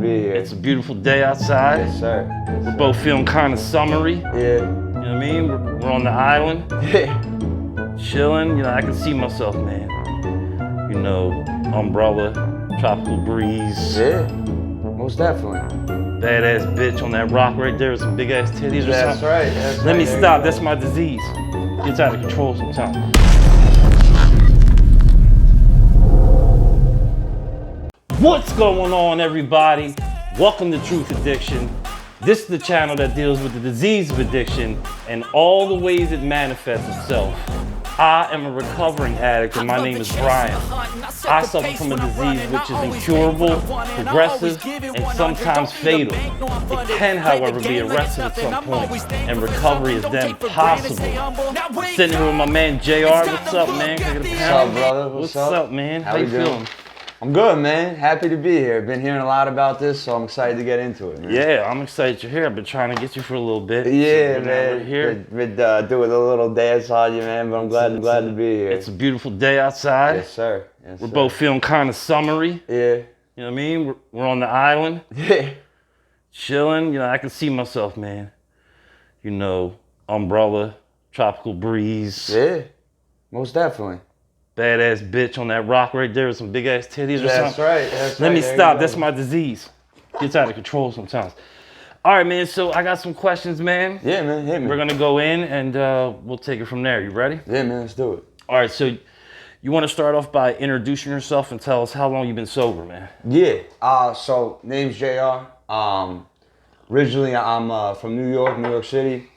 Be here. It's a beautiful day outside. Yes, sir. Yes, We're sir. both feeling kind of summery. Yeah. You know what I mean? We're on the island, Yeah. chilling. You know, I can see myself, man. You know, umbrella, tropical breeze. Yeah. Most definitely. Badass bitch on that rock right there with some big ass titties or That's something. right. That's Let right. me There stop. you go. That's my disease. Gets out of control sometimes. What's going on, everybody? Welcome to Truth Addiction. This is the channel that deals with the disease of addiction and all the ways it manifests itself. I am a recovering addict and my name is Brian. I suffer from a disease which is incurable, progressive, and sometimes fatal. It can, however, be arrested at some point, and recovery is then possible. I'm sitting here with my man JR. What's up, man? What's up, brother? What's up, man? How you doing? feeling? I'm good, man. Happy to be here. Been hearing a lot about this, so I'm excited to get into it, man. Yeah, I'm excited you're here. I've been trying to get you for a little bit. Yeah, so man. we're here. Been doing a little dance on you, man, but I'm glad to be here. It's a beautiful day outside. Yes, sir. Yes, We're sir. both feeling kind of summery. Yeah. You know what I mean? We're on the island, Yeah. chilling. You know, I can see myself, man. You know, umbrella, tropical breeze. Yeah. Most definitely. Badass bitch on that rock right there with some big ass titties or That's something. right. That's Let right. me There you stop. go. That's my disease. Gets out of control sometimes. All right, man. So I got some questions, man. Yeah, man. Hit me. We're gonna go in and we'll take it from there. You ready? Yeah, man. Let's do it. All right. So you want to start off by introducing yourself and tell us how long you've been sober, man? Yeah. So name's JR. Originally I'm from New York City.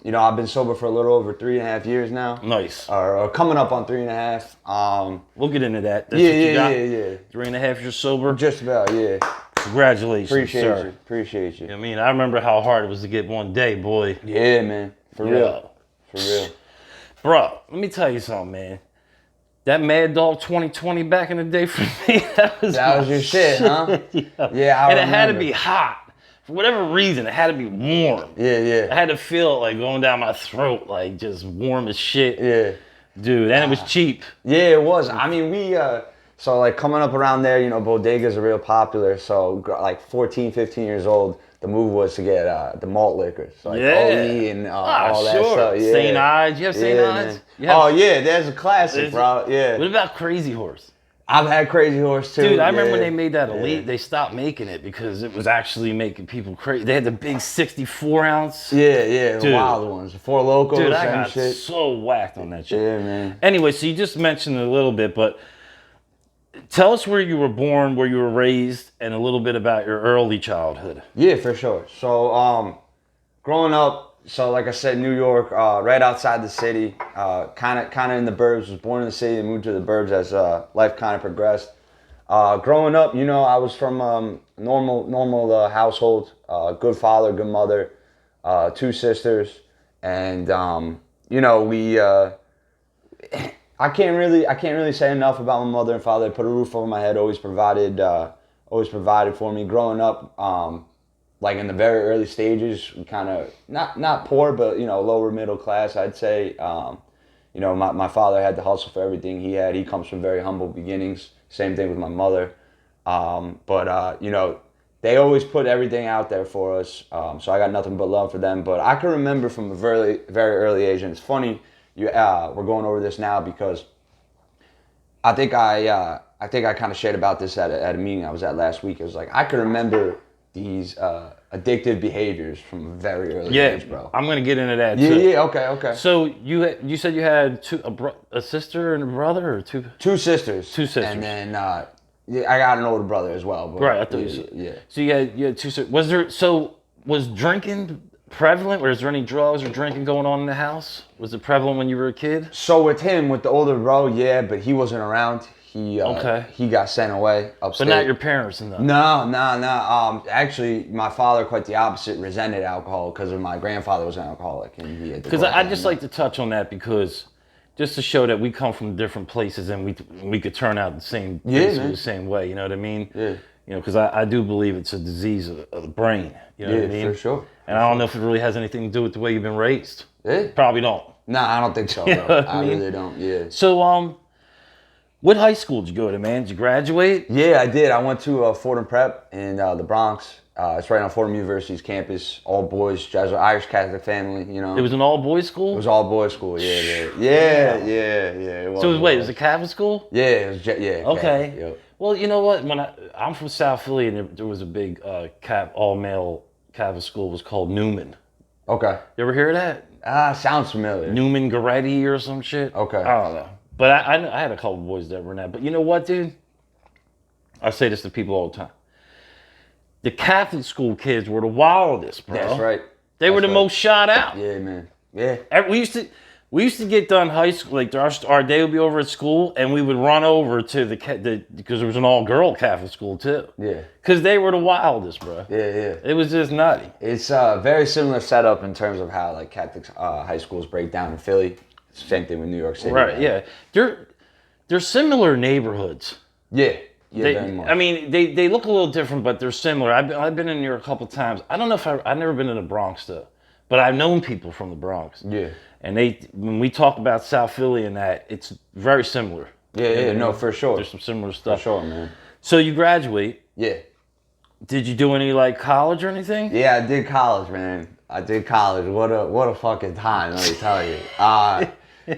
You know, I've been sober for a little over 3.5 years now. Nice. Or coming up on 3.5. We'll get into that. That's Yeah, what you got? yeah. 3.5 years sober. Just about, yeah. Congratulations, Appreciate sir. you. Appreciate you. I mean, I remember how hard it was to get one day, boy. Yeah, man. For real. For real. Bro, let me tell you something, man. That Mad Dog 2020 back in the day for me, that was your shit, huh? Yeah, I And it had to remember. be hot. For whatever reason, it had to be warm. Yeah. I had to feel it like going down my throat, like just warm as shit. Yeah. Dude, and it was cheap. Yeah, it was. I mean, so like coming up around there, you know, bodegas are real popular. So like 14, 15 years old, the move was to get the malt liquors. So like OE and all that sure. stuff. Yeah. St. Ides. You have St. Ides? Man. Oh, yeah, there's a classic, bro. Yeah. What about Crazy Horse? I've had Crazy Horse too. Dude, I remember when they made that elite, they stopped making it because it was actually making people crazy. They had the big 64 ounce. Yeah, the Dude. wild ones. The Four Locos Dude, I and got shit. so whacked on that shit. Yeah, man. Anyway, so you just mentioned it a little bit, but tell us where you were born, where you were raised, and a little bit about your early childhood. Yeah, for sure. So, growing up, so like I said, New York, right outside the city, kind of in the burbs. Was born in the city and moved to the burbs as life kind of progressed. Growing up, you know, I was from normal household. Good father, good mother, 2 sisters, and you know, we. I can't really say enough about my mother and father. They put a roof over my head. Always provided for me. Growing up, like in the very early stages, kind of not poor, but you know, lower middle class, I'd say. You know, my father had to hustle for everything he had. He comes from very humble beginnings. Same thing with my mother. But you know, they always put everything out there for us. So I got nothing but love for them. But I can remember from a very early age, and it's funny we're going over this now because I think I kind of shared about this at a meeting I was at last week. It was like I can remember these addictive behaviors from a very early age, bro. I'm gonna get into that too. Yeah, okay. So you said you had a sister and a brother, or two? 2 sisters. 2 sisters. And then yeah, I got an older brother as well. But Right, I thought you said. Yeah. So you had 2 sisters. Was drinking prevalent? Was there any drugs or drinking going on in the house? Was it prevalent when you were a kid? So with the older bro, yeah, but he wasn't around. He got sent away upstate. But not your parents and that. No. Actually, my father, quite the opposite, resented alcohol because my grandfather was an alcoholic, and he had to. Because I just like to touch on that because just to show that we come from different places and we could turn out the same the same way. You know what I mean? Yeah. You know, because I do believe it's a disease of the brain. You know what I mean? For sure. And I don't know if it really has anything to do with the way you've been raised. Yeah. Probably don't. Nah, I don't think so, bro. You know what I mean? really don't. Yeah. So What high school did you go to, man? Did you graduate? Yeah, I did. I went to Fordham Prep in the Bronx. It's right on Fordham University's campus. All boys, Irish Catholic family, you know. It was an all-boys school? It was all boys school, yeah. It was. So it was a Catholic school? Yeah, it was, yeah. Okay. Catholic, yep. Well, you know what? I'm from South Philly, and there was a big all-male Catholic school. It was called Newman. Okay. You ever hear of that? Sounds familiar. Newman Goretti or some shit? Okay. I don't know. But I had a couple boys that were in that. But you know what, dude? I say this to people all the time. The Catholic school kids were the wildest, bro. That's right. They were the most shot out. Yeah, man. Yeah. We used to get done high school, like our day would be over at school, and we would run over to because there was an all-girl Catholic school too. Yeah. Because they were the wildest, bro. Yeah. It was just nutty. It's a very similar setup in terms of how like Catholic high schools break down in Philly. Same thing with New York City. Right, yeah. They're similar neighborhoods. Yeah. Very much. I mean, they look a little different, but they're similar. I've been in New York a couple times. I don't know if I've never been in the Bronx though, but I've known people from the Bronx. Yeah. And when we talk about South Philly and that, it's very similar. Yeah, no, for sure. There's some similar stuff. For sure, man. So you graduate. Yeah. Did you do any like college or anything? Yeah, I did college, man. I did college. What a fucking time, let me tell you.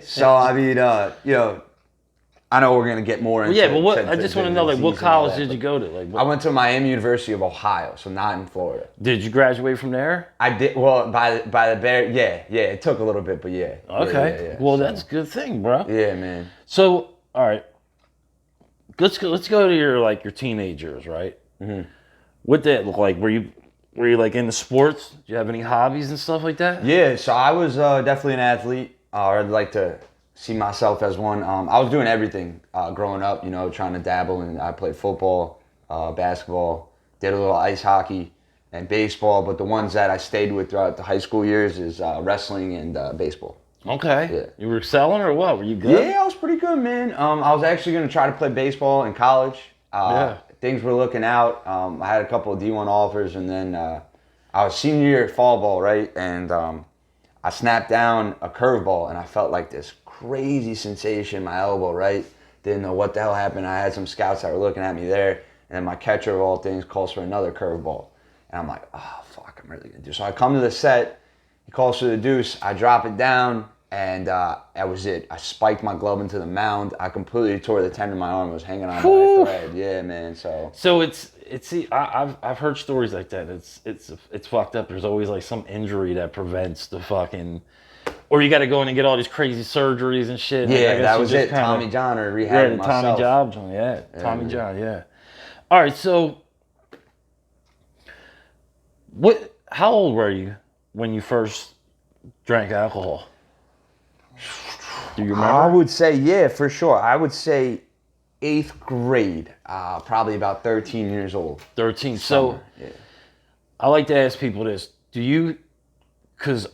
So I mean, you know, I know we're gonna get more into. Yeah, but I just want to know, like, what college did you go to? Like, I went to Miami University of Ohio, so not in Florida. Did you graduate from there? I did. Well, by the very, yeah. It took a little bit, but yeah. Okay. Yeah. Well, that's a good thing, bro. Yeah, man. So, all right, let's go to your teenage years, right? Mm-hmm. What did that look like? Were you like into sports? Did you have any hobbies and stuff like that? Yeah, so I was definitely an athlete. Or I'd like to see myself as one. I was doing everything growing up, you know, trying to dabble, and I played football, basketball, did a little ice hockey and baseball, but the ones that I stayed with throughout the high school years is wrestling and baseball. Okay. Yeah. You were excelling or what? Were you good? Yeah, I was pretty good, man. I was actually going to try to play baseball in college. Things were looking out. I had a couple of D1 offers, and then I was senior year at fall ball, right? And I snapped down a curveball, and I felt like this crazy sensation in my elbow, right? Didn't know what the hell happened. I had some scouts that were looking at me there, and my catcher of all things calls for another curveball. And I'm like, oh, fuck, I'm really going to do. So I come to the set, he calls for the deuce, I drop it down, and that was it. I spiked my glove into the mound. I completely tore the tendon in my arm. It was hanging on by a thread. Yeah, man, so I've heard stories like that. It's fucked up. There's always like some injury that prevents the fucking, or you got to go in and get all these crazy surgeries and shit. Yeah, that was it. Tommy John or rehab myself. Tommy John, yeah. Tommy John, yeah. All right, so how old were you when you first drank alcohol? Do you remember? I would say, yeah, for sure. I would say 8th grade, probably about 13 years old. 13. So, yeah. I like to ask people this. Because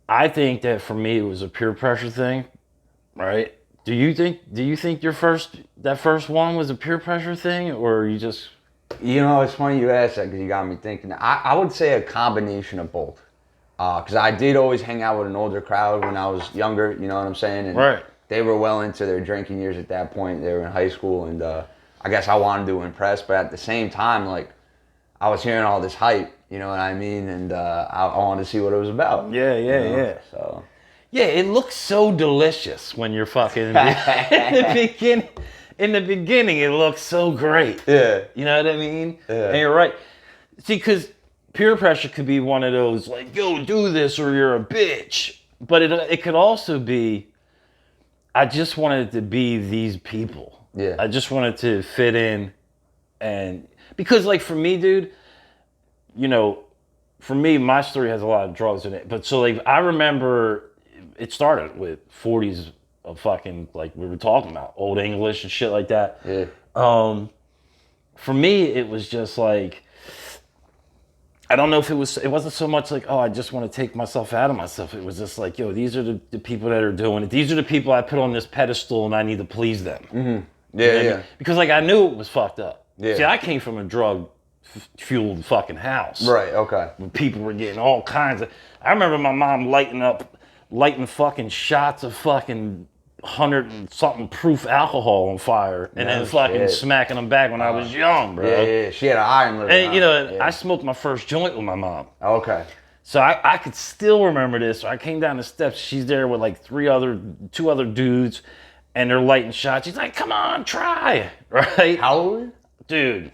I think that for me it was a peer pressure thing, right? Do you think that first one was a peer pressure thing, or you just... You know, it's funny you asked that because you got me thinking. I would say a combination of both. Because I did always hang out with an older crowd when I was younger, you know what I'm saying? And right. They were well into their drinking years at that point. They were in high school, and I guess I wanted to impress, but at the same time, like, I was hearing all this hype, you know what I mean? And I wanted to see what it was about. Yeah. So. Yeah, it looks so delicious when you're fucking in the beginning. In the beginning, it looks so great. Yeah. You know what I mean? Yeah. And you're right. See, because peer pressure could be one of those, like, yo, do this or you're a bitch. But it could also be, I just wanted to be these people. Yeah. I just wanted to fit in. And because, like, for me, dude, you know, for me, my story has a lot of drugs in it. But so, like, I remember it started with 40s of fucking, like, we were talking about Old English and shit like that. Yeah. For me, it was just like, I don't know if it wasn't so much like, oh, I just want to take myself out of myself. It was just like, yo, these are the people that are doing it. These are the people I put on this pedestal and I need to please them. Mm-hmm. Yeah, you know yeah. Because, like, I knew it was fucked up. Yeah. See, I came from a drug-fueled fucking house. Right, okay. When people were getting all kinds of... I remember my mom lighting fucking shots of fucking 100 and something proof alcohol on fire and then fucking smacking them back when I was young, bro. Yeah. She had an iron liver. And, you know, I smoked my first joint with my mom. Okay. So I could still remember this. So I came down the steps. She's there with like two other dudes, and they're lighting shots. She's like, come on, try. Right? How old were you? Dude,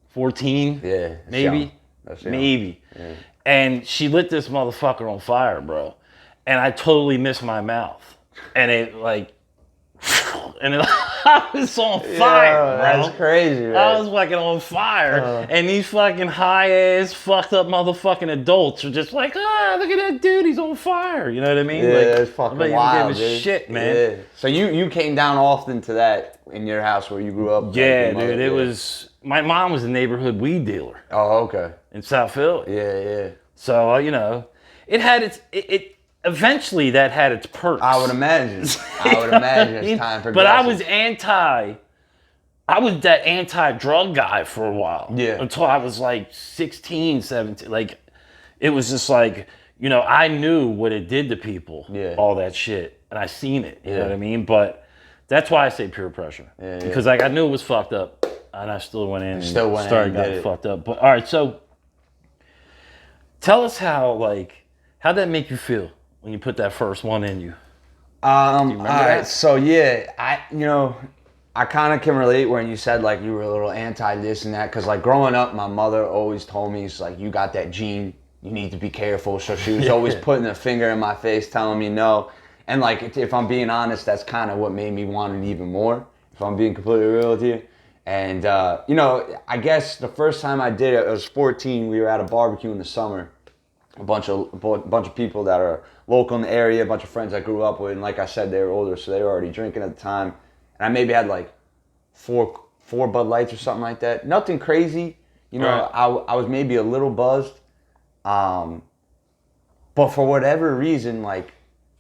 14? Yeah. Maybe? That's young. Maybe. Yeah. And she lit this motherfucker on fire, bro. And I totally missed my mouth. And it like, and it, I was on fire, bro. That's crazy, man. I was fucking on fire. And these fucking high-ass, fucked up motherfucking adults are just like, look at that dude, he's on fire. You know what I mean? Yeah, like, it's fucking wild, dude. Shit, man. Yeah. So you came down often to that in your house where you grew up? Yeah, dude. It was, my mom was a neighborhood weed dealer. Oh, okay. In South Philly. Yeah. So, you know, it had its, eventually that had its perks. I would imagine. As time progressed. But I was that anti-drug guy for a while. Yeah. Until I was like 16, 17. Like, it was just like, you know, I knew what it did to people. Yeah. All that shit. And I seen it. You know what I mean? But that's why I say peer pressure. Yeah. Because like I knew it was fucked up. And I still went in and started getting fucked up. But all right, so tell us how'd that make you feel when you put that first one in you? All right, so yeah, I kind of can relate when you said like you were a little anti this and that, because like growing up, my mother always told me, it's like, you got that gene, you need to be careful. So she was always putting a finger in my face, telling me no. And like, if I'm being honest, that's kind of what made me want it even more, if I'm being completely real with you. And you know, I guess the first time I did it, I was 14. We were at a barbecue in the summer. A bunch of people that are local in the area, a bunch of friends I grew up with, and like I said, they were older, so they were already drinking at the time. And I maybe had like four Bud Lights or something like that. Nothing crazy, you know. Right. I was maybe a little buzzed, but for whatever reason, like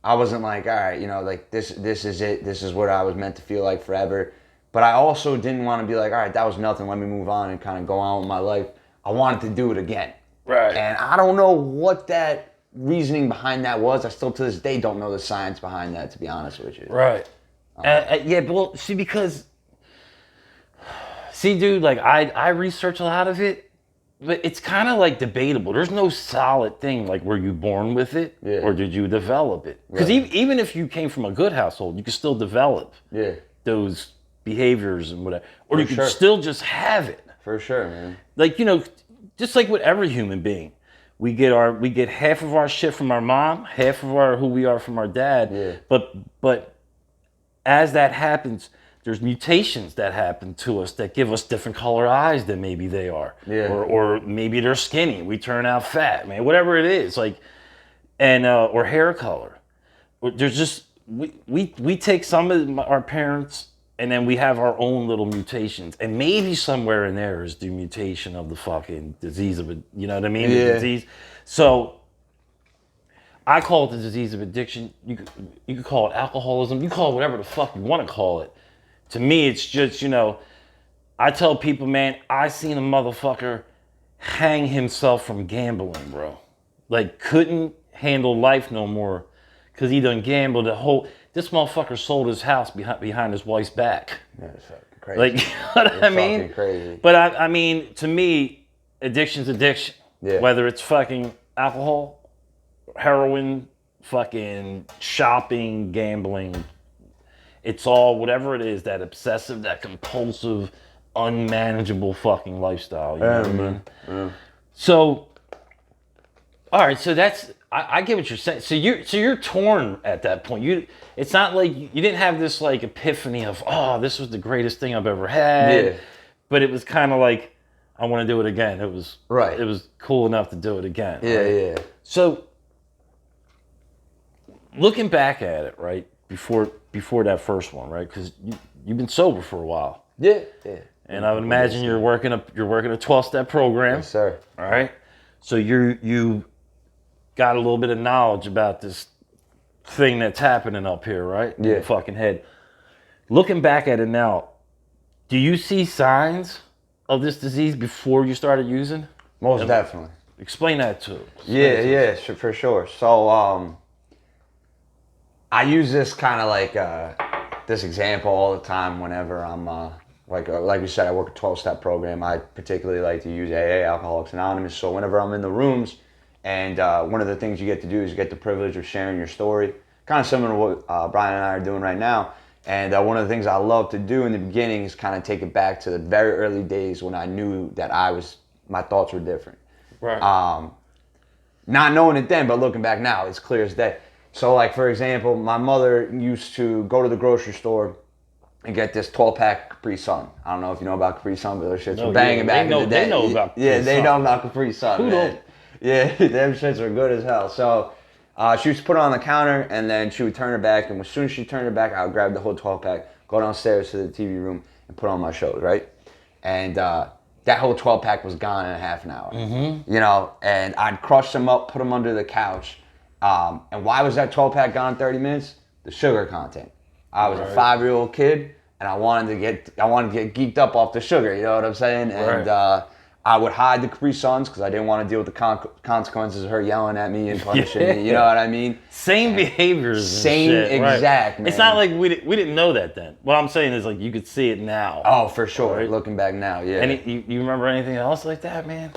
I wasn't like, all right, you know, like this is it. This is what I was meant to feel like forever. But I also didn't want to be like, all right, that was nothing. Let me move on and kind of go on with my life. I wanted to do it again. Right. And I don't know what that reasoning behind that was. I still to this day don't know the science behind that, to be honest with you. Right. Yeah, well, dude, like I research a lot of it, but it's kind of like debatable. There's no solid thing like, were you born with it or did you develop it? Because even if you came from a good household, you could still develop those behaviors and whatever. Or you could still just have it. For sure, man. Like, you know, just like with every human being, we get half of our shit from our mom, half of who we are from our dad. Yeah. But as that happens, there's mutations that happen to us that give us different color eyes than maybe they are. Yeah. Or maybe they're skinny. We turn out fat, man. Whatever it is, like, and or hair color. There's just we take some of our parents. And then we have our own little mutations. And maybe somewhere in there is the mutation of the fucking disease of it. You know what I mean? Yeah. The disease. So I call it the disease of addiction. You could call it alcoholism. You call it whatever the fuck you want to call it. To me, it's just, you know, I tell people, man, I seen a motherfucker hang himself from gambling, bro. Like, couldn't handle life no more because he done gambled this motherfucker sold his house behind his wife's back. That's fucking crazy. Like, you know what I mean? Crazy. But I mean, to me, addiction's addiction. Yeah. Whether it's fucking alcohol, heroin, fucking shopping, gambling, it's all whatever it is, that obsessive, that compulsive, unmanageable fucking lifestyle. You know what I mean? Yeah. So, all right, so that's. I get what you're saying. So you're torn at that point. It's not like you didn't have this like epiphany of, oh, this was the greatest thing I've ever had. Yeah. But it was kind of like, I want to do it again. It was It was cool enough to do it again. Yeah, right? Yeah. So looking back at it, right before that first one, right? Because you've been sober for a while. Yeah. And I would imagine you're working a 12-step program. Yes, sir. All right. So you got a little bit of knowledge about this thing that's happening up here, right? Yeah. In the fucking head. Looking back at it now, do you see signs of this disease before you started using? Most definitely. Explain that to us. Yeah, for sure. So, I use this kind of like this example all the time whenever I'm like we said, I work a 12-step program. I particularly like to use AA, Alcoholics Anonymous. So whenever I'm in the rooms, and one of the things you get to do is you get the privilege of sharing your story, kind of similar to what Brian and I are doing right now. And one of the things I love to do in the beginning is kind of take it back to the very early days when I knew that my thoughts were different. Right. Not knowing it then, but looking back now, it's clear as day. So, like, for example, my mother used to go to the grocery store and get this 12-pack Capri Sun. I don't know if you know about Capri Sun, but those shits were banging back in the day. They know about Capri Sun. Yeah, they know about Capri Sun, Who man. don't? Yeah, them shits are good as hell. So, she used to put it on the counter, and then she would turn her back, and as soon as she turned her back, I would grab the whole 12-pack, go downstairs to the TV room, and put on my shows, right? And that whole 12-pack was gone in a half an hour. Mm-hmm. You know, and I'd crush them up, put them under the couch. And why was that 12-pack gone in 30 minutes? The sugar content. I was a 5-year-old kid, and I wanted to get geeked up off the sugar. You know what I'm saying? And I would hide the Capri Suns because I didn't want to deal with the consequences of her yelling at me and punishing me. You know what I mean? Same behaviors. Same and shit, exact. Right? Man. It's not like we didn't know that then. What I'm saying is like you could see it now. Oh, for sure. Right? Looking back now, yeah. And you remember anything else like that, man?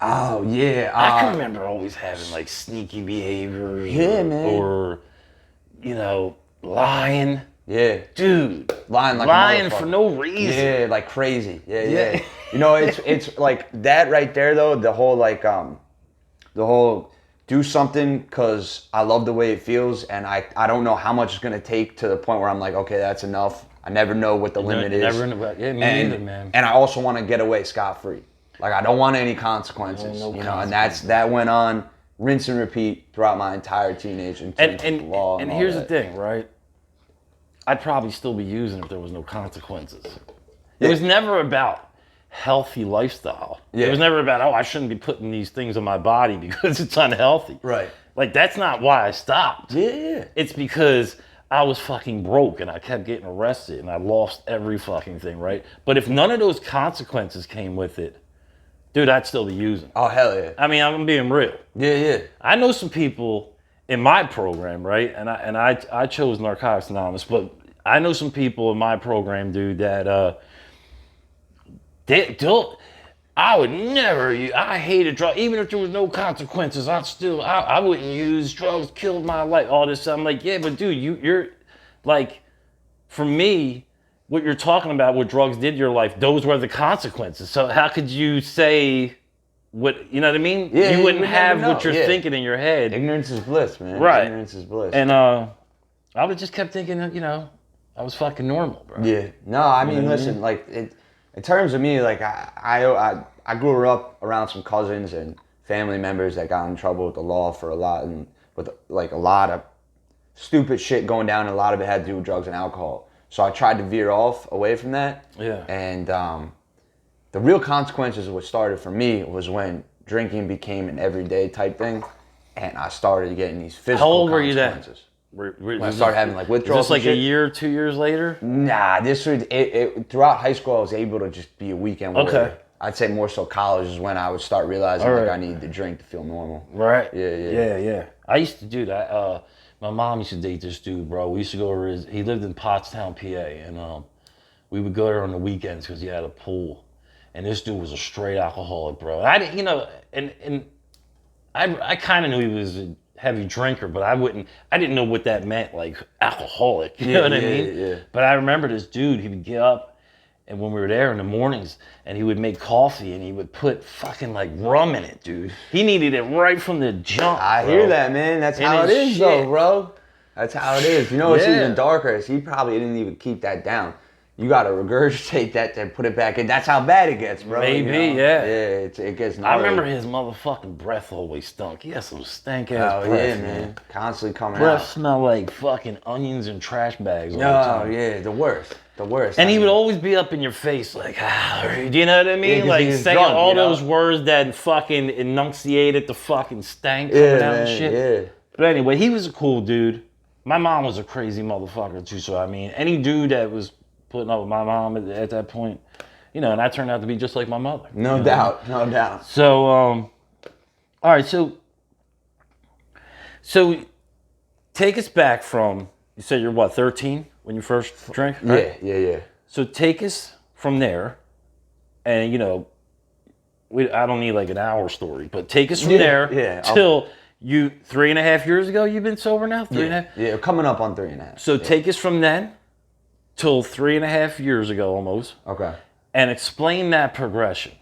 Oh yeah. I can remember always having like sneaky behaviors. Yeah, man. Or you know, lying. Yeah. Dude. Lying for no reason. Yeah, like crazy. Yeah. You know, it's like that right there though, the whole do something because I love the way it feels and I don't know how much it's gonna take to the point where I'm like, okay, that's enough. I never know what the limit is. Yeah, me neither, man. And I also want to get away scot-free. Like I don't want any consequences. No you know, and that went on rinse and repeat throughout my entire teenage and law and all here's that. the thing, right? I'd probably still be using if there was no consequences. Yeah. It was never about healthy lifestyle. Yeah. It was never about, I shouldn't be putting these things on my body because it's unhealthy. Right. Like, that's not why I stopped. Yeah. It's because I was fucking broke and I kept getting arrested and I lost every fucking thing, right? But if none of those consequences came with it, dude, I'd still be using. Oh, hell yeah. I mean, I'm being real. Yeah. I know some people in my program, right? And I chose Narcotics Anonymous, but I know some people in my program, dude, that they don't. I would never use. I hated drugs, even if there was no consequences. I wouldn't use drugs. Killed my life. All this stuff. I'm like, yeah, but dude, you're like, for me, what you're talking about, what drugs did to your life, those were the consequences. So how could you say? What, you know what I mean? Yeah, you wouldn't have know. what you're thinking in your head. Ignorance is bliss, man. Right. Ignorance is bliss. And I would just kept thinking, you know, I was fucking normal, bro. Yeah. No, I mean, listen, like in terms of me, like I grew up around some cousins and family members that got in trouble with the law for a lot and with like a lot of stupid shit going down, and a lot of it had to do with drugs and alcohol. So I tried to veer off away from that. Yeah. And the real consequences of what started for me was when drinking became an everyday type thing, and I started getting these physical How old were you then? consequences. When I started having like withdrawals. Is this like and a shit. year, 2 years later? Nah, this was throughout high school. I was able to just be a weekend warrior. Okay. I'd say more so college is when I would start realizing like I needed to drink to feel normal. Right. Yeah. I used to do that. My mom used to date this dude, bro. We used to go over he lived in Pottstown, PA, and we would go there on the weekends because he had a pool. And this dude was a straight alcoholic, bro. I didn't, you know, and I kind of knew he was a heavy drinker, but I didn't know what that meant, like alcoholic. You know what I mean? Yeah. But I remember this dude. He would get up, and when we were there in the mornings, and he would make coffee, and he would put fucking like rum in it, dude. He needed it right from the jump. I bro. hear that, man. That's how it is, though, bro. That's how it is. You know what's even darker is he probably didn't even keep that down. You gotta regurgitate that and put it back in. That's how bad it gets, bro. Maybe, you know? yeah. Yeah, it gets gnarly. I remember his motherfucking breath always stunk. He had some stank ass Oh, breath, yeah, man. Constantly coming Breath out. smelled like fucking onions and trash bags all the time. Oh, yeah, the worst. And he would always be up in your face like, do you know what I mean? Yeah, 'cause like he was saying drunk, all you know? those words that fucking enunciated the fucking stank coming out and shit. Yeah. But anyway, he was a cool dude. My mom was a crazy motherfucker too, so I mean, any dude that was putting up with my mom at that point, you know, and I turned out to be just like my mother. No doubt. So, all right, so take us back from, you said you're what, 13 when you first drank? Right? Yeah. So take us from there, and I don't need like an hour story, but take us from there till you 3.5 years ago. You've been sober now, 3.5. Yeah, coming up on 3.5. So take us from then till 3.5 years ago almost. Okay. And explain that progression.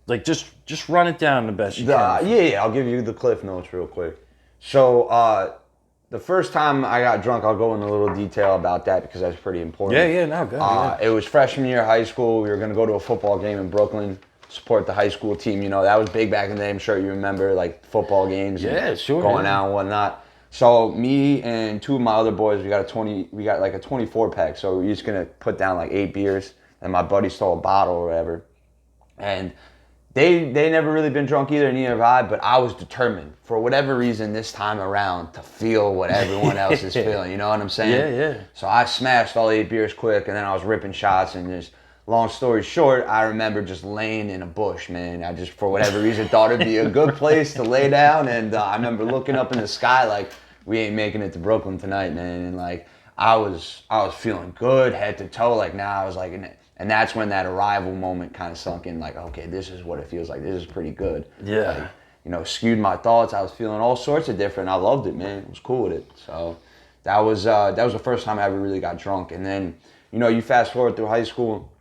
Like just run it down the best you can. Yeah. I'll give you the cliff notes real quick. So the first time I got drunk, I'll go into a little detail about that because that's pretty important. No, go ahead. It was freshman year of high school. We were going to go to a football game in Brooklyn, support the high school team. That was big back in the day. I'm sure you remember, like, football games. Yeah, sure. Going out and whatnot. So me and two of my other boys, we got like a 24 pack. So we were just going to put down like 8 beers. And my buddy stole a bottle or whatever. And they never really been drunk either, neither have I, but I was determined for whatever reason this time around to feel what everyone else is feeling. You know what I'm saying? Yeah. So I smashed all 8 beers quick, and then I was ripping shots, and just long story short, I remember just laying in a bush, man. I just, for whatever reason, thought it'd be a good place to lay down, and I remember looking up in the sky like, we ain't making it to Brooklyn tonight, man. And like, I was feeling good head to toe. Like, now I was like, and that's when that arrival moment kind of sunk in, like, okay, this is what it feels like. This is pretty good. Yeah. Like, skewed my thoughts. I was feeling all sorts of different. I loved it, man. I was cool with it. So that was the first time I ever really got drunk. And then, you fast forward through high school.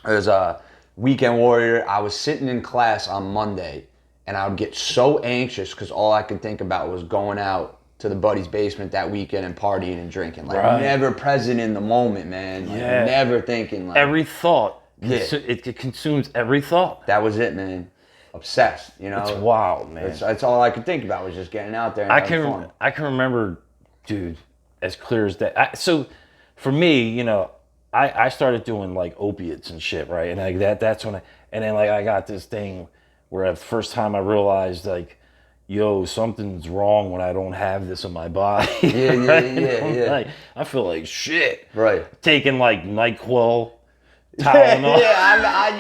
It was a weekend warrior. I was sitting in class on Monday, and I would get so anxious because all I could think about was going out to the buddy's basement that weekend and partying and drinking. Like, never present in the moment, man. Like, never thinking. Like, every thought. It consumes every thought. That was it, man. Obsessed, It's wild, man. That's all I could think about was just getting out there and having fun. I can remember, dude, as clear as that. So for me, I started doing like opiates and shit, right? And like that's when I got this thing where the first time I realized, like, yo, something's wrong when I don't have this in my body. Yeah. Like, I feel like shit. Right. Taking like NyQuil, Tylenol. I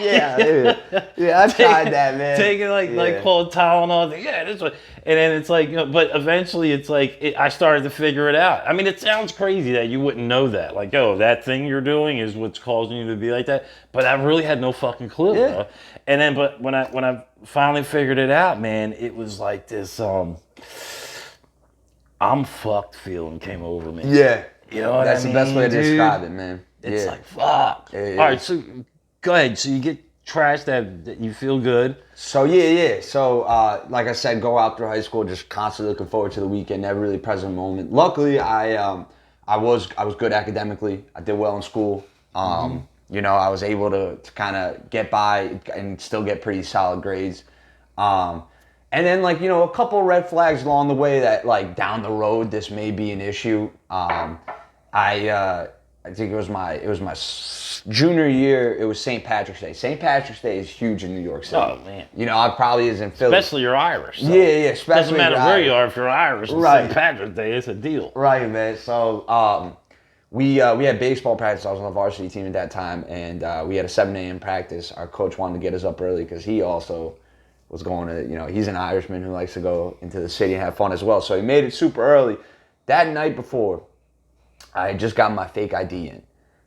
tried that, man. Taking like NyQuil, Tylenol. Yeah, this one. And then it's like, but eventually it's like, I started to figure it out. I mean, it sounds crazy that you wouldn't know that. Like, oh, that thing you're doing is what's causing you to be like that. But I really had no fucking clue. Yeah. And then, but when I finally figured it out, man, it was like this, I'm fucked feeling came over me. Yeah. You know what That's I mean, the best way to dude? describe it, man. It's like, fuck. Yeah. All right, so go ahead. So you get trashed that you feel good. So, yeah. So, like I said, go out through high school, just constantly looking forward to the weekend, never really present in the moment. Luckily, I was good academically. I did well in school. I was able to kind of get by and still get pretty solid grades. And then, like, a couple red flags along the way that, like, down the road, this may be an issue. I think it was my junior year. It was St. Patrick's Day. St. Patrick's Day is huge in New York City. Oh, man. I probably is in Philly. Especially you're Irish. So yeah. Especially doesn't matter where you are if you're Irish. Right. St. Patrick's Day, it's a deal. Right, man. So we had baseball practice. I was on the varsity team at that time, and we had a 7 a.m. practice. Our coach wanted to get us up early because he also was going to, he's an Irishman who likes to go into the city and have fun as well. So he made it super early. That night before, I had just got my fake ID in.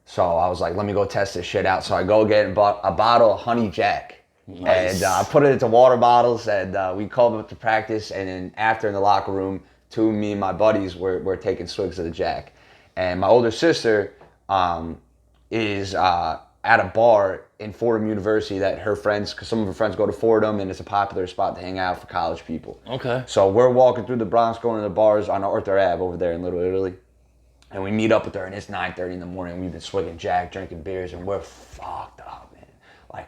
So I was like, let me go test this shit out. So I go get a bottle of Honey Jack. Nice. And I put it into water bottles, and we called up to practice. And then after in the locker room, me and my buddies were taking swigs of the Jack. And my older sister is at a bar in Fordham University that her friends, because some of her friends go to Fordham, and it's a popular spot to hang out for college people. Okay. So we're walking through the Bronx, going to the bars on Arthur Ave over there in Little Italy. And we meet up with her, and it's 9:30 in the morning. We've been swigging Jack, drinking beers, and we're fucked up, man. Like,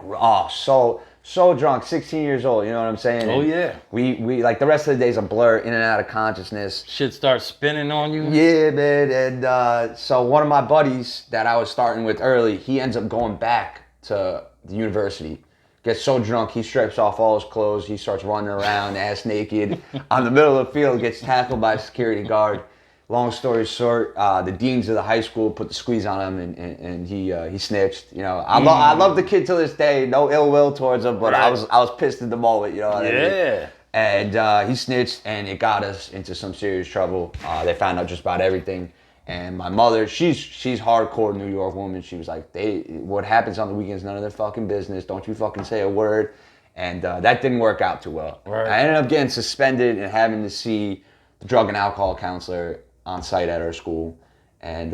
so drunk, 16 years old, you know what I'm saying? Oh, and yeah. We like, the rest of the day's a blur, in and out of consciousness. Shit starts spinning on you? Yeah, man. And so one of my buddies that I was starting with early, he ends up going back to the university. Gets so drunk, he strips off all his clothes. He starts running around ass naked on the middle of the field, gets tackled by a security guard. Long story short, the deans of the high school put the squeeze on him, and he snitched. I love the kid to this day. No ill will towards him, but right. I was pissed at the moment. You know what I mean? Yeah. And he snitched, and it got us into some serious trouble. They found out just about everything. And my mother, she's hardcore New York woman. She was like, what happens on the weekends, none of their fucking business. Don't you fucking say a word. And that didn't work out too well. Right. I ended up getting suspended and having to see the drug and alcohol counselor on site at our school. And,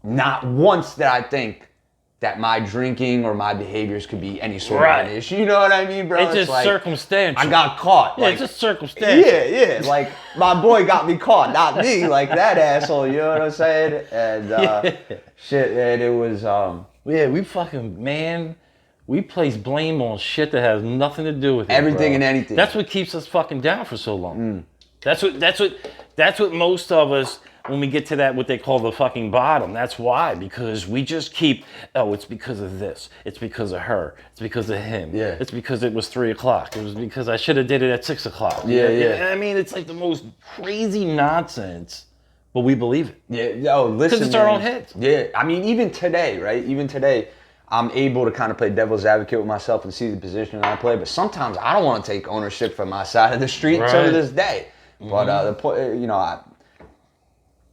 not once did I think that my drinking or my behaviors could be any sort of an issue. You know what I mean, bro? It's just like, circumstantial. I got caught. Yeah, like, it's just circumstantial. Yeah. Like, my boy got me caught, not me. Like, that asshole, you know what I'm saying? And, shit, man, it was, we place blame on shit that has nothing to do with it, everything bro. and anything. That's what keeps us fucking down for so long. That's what most of us, when we get to that, what they call the fucking bottom, that's why, because we just keep, it's because of this, it's because of her, it's because of him, it's because it was 3 o'clock, it was because I should have did it at 6 o'clock. I mean, it's like the most crazy nonsense, but we believe it. Listen, because it's our own heads. I mean, even today, right? Even today, I'm able to kind of play devil's advocate with myself and see the position I play, but sometimes I don't want to take ownership for my side of the street to this day. But the point,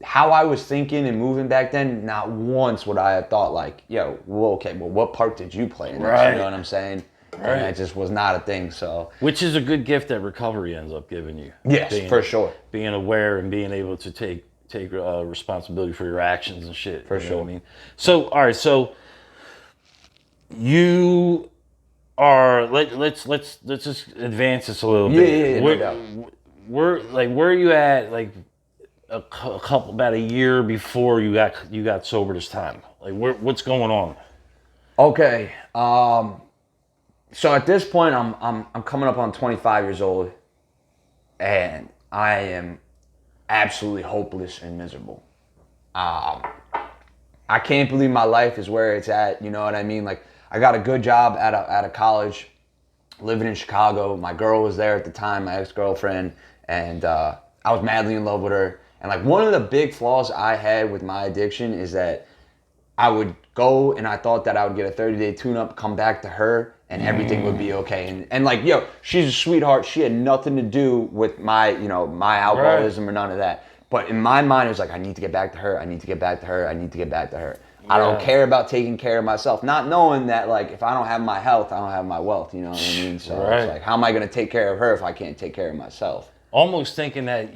how I was thinking and moving back then, not once would I have thought like, what part did you play in this? You know what I'm saying? Right. And that just was not a thing. So, which is a good gift that recovery ends up giving you. Yes, for sure. Being aware and being able to take responsibility for your actions and shit. For sure. What I mean, so all right, so you are. Let's just advance this a little bit. No doubt. Where are you at? Like about a year before you got sober this time. Like what's going on? Okay. So at this point, I'm coming up on 25 years old, and I am absolutely hopeless and miserable. I can't believe my life is where it's at. You know what I mean? Like, I got a good job at a college, living in Chicago. My girl was there at the time, my ex-girlfriend, and I was madly in love with her. And like, one of the big flaws I had with my addiction is that I would go and I thought that I would get a 30-day tune-up, come back to her, and everything would be okay. And like, she's a sweetheart. She had nothing to do with my, my alcoholism or none of that. But in my mind, it was like, I need to get back to her. I need to get back to her. I need to get back to her. I don't care about taking care of myself. Not knowing that, like, if I don't have my health, I don't have my wealth. You know what I mean? So it's like, how am I going to take care of her if I can't take care of myself? Almost thinking that,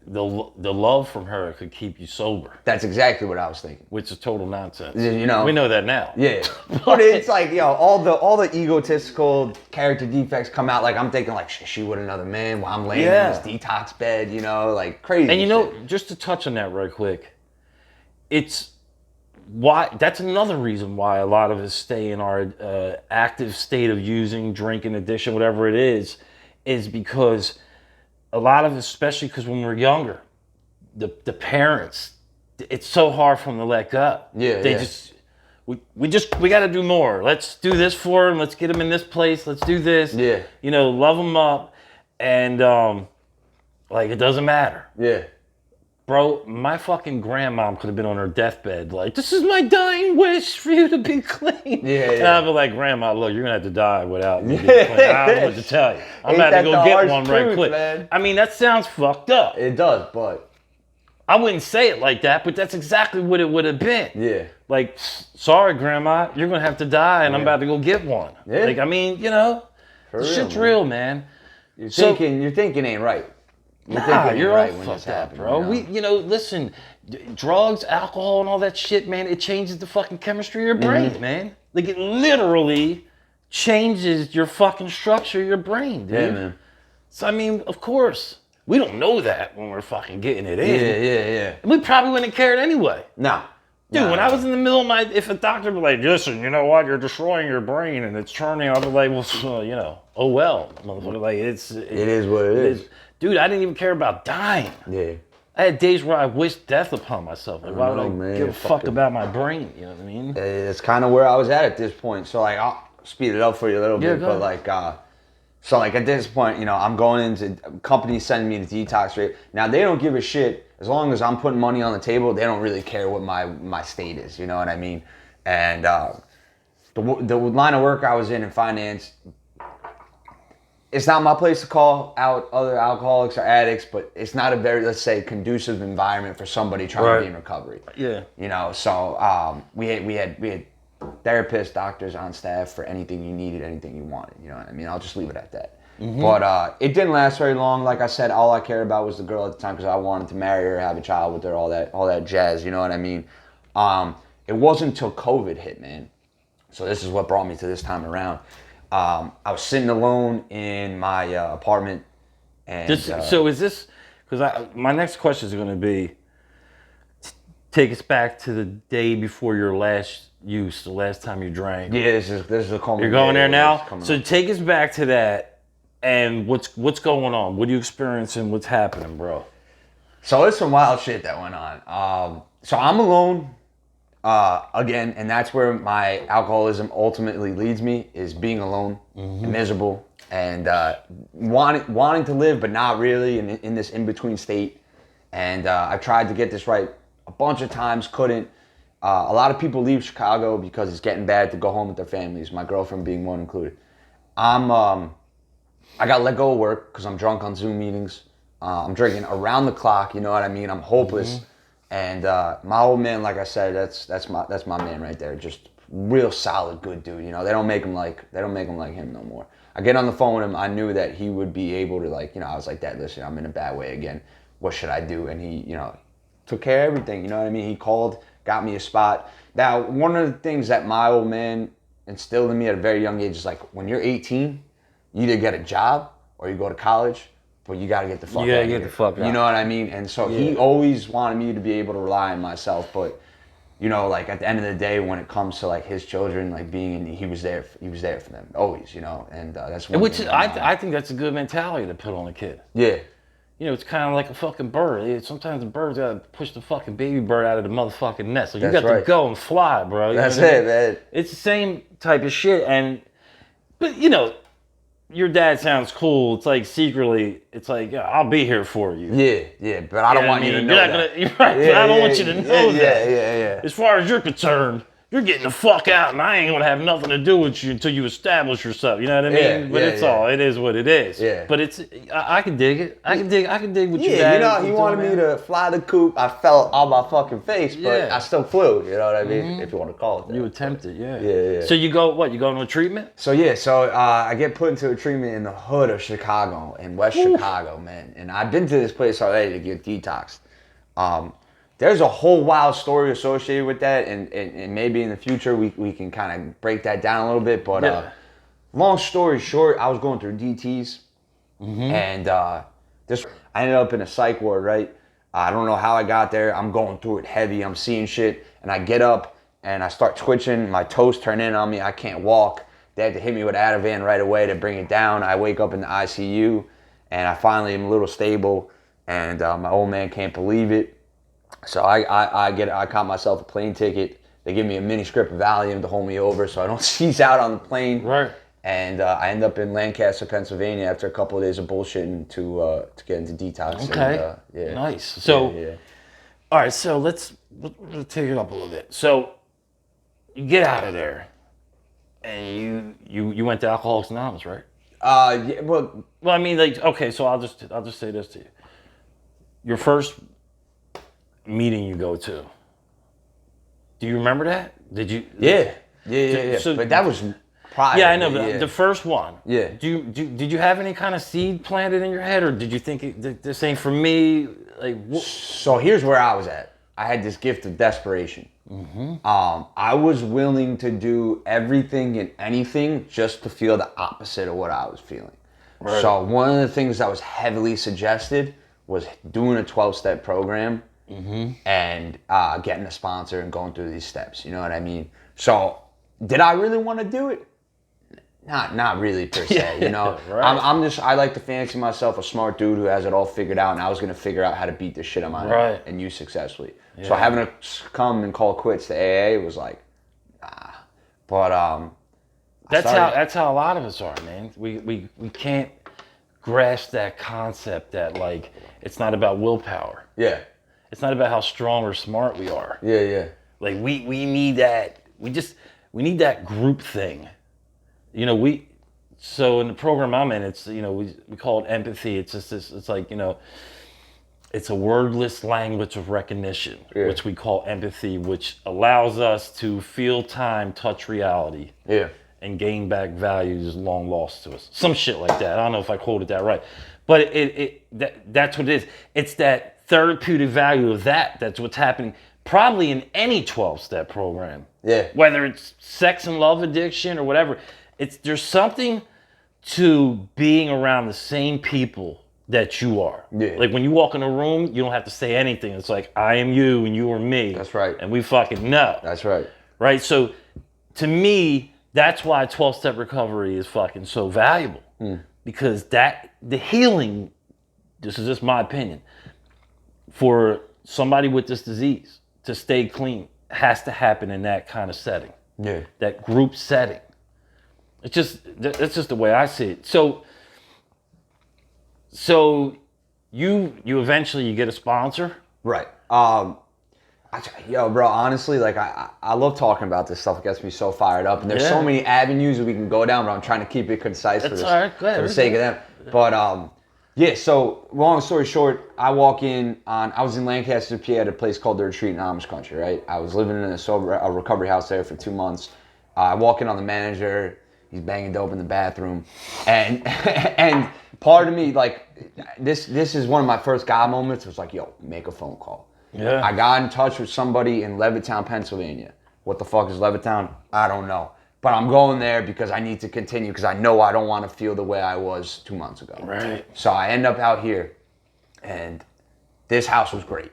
the love from her could keep you sober. That's exactly what I was thinking. Which is total nonsense. We know that now. Yeah. But it's like, all the egotistical character defects come out. Like, I'm thinking, like, she with another man while I'm laying in this detox bed, like crazy. And just to touch on that right quick, it's why that's another reason why a lot of us stay in our active state of using, drinking, addiction, whatever it is because a lot of us, especially because when we're younger, the parents, it's so hard for them to let go. We got to do more. Let's do this for them. Let's get them in this place. Let's do this. Love them up, and it doesn't matter. Bro, my fucking grandmom could have been on her deathbed like, this is my dying wish for you to be clean. And I'd be like, Grandma, look, you're going to have to die without me being clean. I don't know what to tell you. I'm about to go get one right quick. Man. I mean, that sounds fucked up. It does, but I wouldn't say it like that, but that's exactly what it would have been. Like, sorry, Grandma, you're going to have to die, and I'm about to go get one. Like, I mean, shit's real, man. Your thinking ain't right. You're all fucked up, bro. Listen, drugs, alcohol, and all that shit, man, it changes the fucking chemistry of your brain, man. Like, it literally changes your fucking structure of your brain, dude. Yeah, man. So, I mean, of course, we don't know that when we're fucking getting it in. Yeah. And we probably wouldn't have cared anyway. No. Dude, when I was in the middle of if a doctor was like, listen, you know what, you're destroying your brain and it's turning, I'd be like, well, oh well, motherfucker. Like, it is what it is. Dude, I didn't even care about dying. I had days where I wished death upon myself. Like, why would I give a fuck about my brain? You know what I mean? It's kind of where I was at this point. So, like, I'll speed it up for you a little bit. But, like, at this point, I'm going into companies sending me the detox rate. Now, they don't give a shit. As long as I'm putting money on the table, they don't really care what my state is. You know what I mean? And the line of work I was in finance, it's not my place to call out other alcoholics or addicts, but it's not a very, let's say, conducive environment for somebody trying to be in recovery. Yeah. You know, so we had therapists, doctors on staff for anything you needed, anything you wanted. You know what I mean? I'll just leave it at that. But it didn't last very long. Like I said, all I cared about was the girl at the time because I wanted to marry her, have a child with her, all that jazz. You know what I mean? It wasn't until COVID hit, man. So this is what brought me to this time around. I was sitting alone in my apartment, and So is this? Because my next question is going to be, take us back to the day before your last use, the last time you drank. Yeah, this is a common. You're going there now. So take us back to that, and what's going on? What are you experiencing? What's happening, bro? So it's some wild shit that went on. So I'm alone. Again, and that's where my alcoholism ultimately leads me, is being alone and miserable and wanting to live, but not really, in this in-between state. And I've tried to get this right a bunch of times, couldn't. A lot of people leave Chicago because it's getting bad to go home with their families, my girlfriend being one included. I got let go of work because I'm drunk on Zoom meetings. I'm drinking around the clock, you know what I mean? I'm hopeless. And my old man, like I said, that's my man right there. Just real solid, good dude. You know, they don't make him like him no more. I get on the phone with him. I knew that he would be able to, like, you know, I was like, Dad, listen, I'm in a bad way again. What should I do? And he, you know, took care of everything. You know what I mean? He called, got me a spot. Now, one of the things that my old man instilled in me at a very young age is, like, when you're 18, you either get a job or you go to college. But you gotta get the fuck out. You gotta get the fuck out. You know what I mean? And so he always wanted me to be able to rely on myself. But, you know, like, at the end of the day, when it comes to, like, his children, like, he was there for them always, you know. And that's one Which thing I think that's a good mentality to put on a kid. Yeah. You know, it's kind of like a fucking bird. Sometimes the bird's gotta push the fucking baby bird out of the motherfucking nest. So you got to go and fly, bro. You that's know what I it, mean? man. It's the same type of shit. But, you know, your dad sounds cool. It's like secretly, it's like, yeah, I'll be here for you. Yeah, but I don't want you to know that. You're right, but I don't want you to know that. Yeah. As far as you're concerned, you're getting the fuck out, and I ain't gonna have nothing to do with you until you establish yourself. You know what I mean? But it is what it is. Yeah. But I can dig it. I can dig what your dad. Yeah, you know, he wanted me to fly the coop. I fell on my fucking face, but I still flew. You know what I mean? If you want to call it that. You attempted, yeah. Yeah. So you go what? You go into a treatment? So I get put into a treatment in the hood of Chicago, in West Chicago, man. And I've been to this place already to get detoxed. There's a whole wild story associated with that, and maybe in the future we can kind of break that down a little bit. But long story short, I was going through DTs, and I ended up in a psych ward, right? I don't know how I got there. I'm going through it heavy. I'm seeing shit, and I get up, and I start twitching. My toes turn in on me. I can't walk. They had to hit me with Ativan right away to bring it down. I wake up in the ICU, and I finally am a little stable, and my old man can't believe it. So I caught myself a plane ticket. They give me a mini script of Valium to hold me over so I don't seize out on the plane. Right. And I end up in Lancaster, Pennsylvania after a couple of days of bullshitting to get into detox. Okay. And, nice. So, all right. So let's take it up a little bit. So you get out of there, and you went to Alcoholics Anonymous, right? Yeah. Well, I mean, like, okay. So I'll just say this to you. Your first meeting you go to. Do you remember that? Did you? Yeah. So, but that was prior. Yeah, I know. But the first one. Yeah. Did you have any kind of seed planted in your head, or did you think this ain't for me? Like. So here's where I was at. I had this gift of desperation. I was willing to do everything and anything just to feel the opposite of what I was feeling. Right. So one of the things that was heavily suggested was doing a 12-step program. And getting a sponsor and going through these steps, you know what I mean? So, did I really want to do it? Not really per se, you know? Right. I like to fancy myself a smart dude who has it all figured out, and I was going to figure out how to beat this shit on my own and use successfully. Yeah. So having to come and call quits to AA was like, nah. But that's how a lot of us are, man. We can't grasp that concept that, like, it's not about willpower. Yeah. It's not about how strong or smart we are. Yeah. Like we need that. We need that group thing. You know, we So in the program I'm in, it's, you know, we call it empathy. It's just this, it's like, you know, it's a wordless language of recognition, which we call empathy, which allows us to feel time, touch reality, and gain back values long lost to us. Some shit like that. I don't know if I quoted that right, but that's what it is. It's that therapeutic value of that's what's happening probably in any 12-step program. Yeah. Whether it's sex and love addiction or whatever, there's something to being around the same people that you are. Yeah. Like when you walk in a room, you don't have to say anything. It's like, I am you and you are me. That's right. And we fucking know. That's right. Right? So to me, that's why 12-step recovery is fucking so valuable. Because the healing, this is just my opinion, for somebody with this disease to stay clean has to happen in that kind of setting. Yeah. That group setting. That's just the way I see it. So you eventually you get a sponsor? Right. Yo, bro, honestly, like I love talking about this stuff. It gets me so fired up. And there's so many avenues that we can go down, but I'm trying to keep it concise for the sake of them. But yeah, so long story short, I walk in I was in Lancaster, PA at a place called The Retreat in Amish Country, right? I was living in a recovery house there for 2 months. I walk in on the manager, he's banging dope in the bathroom. And and part of me, like, this is one of my first God moments. It was like, yo, make a phone call. Yeah. I got in touch with somebody in Levittown, Pennsylvania. What the fuck is Levittown? I don't know. But I'm going there because I need to continue because I know I don't want to feel the way I was 2 months ago. Right. So I end up out here, and this house was great.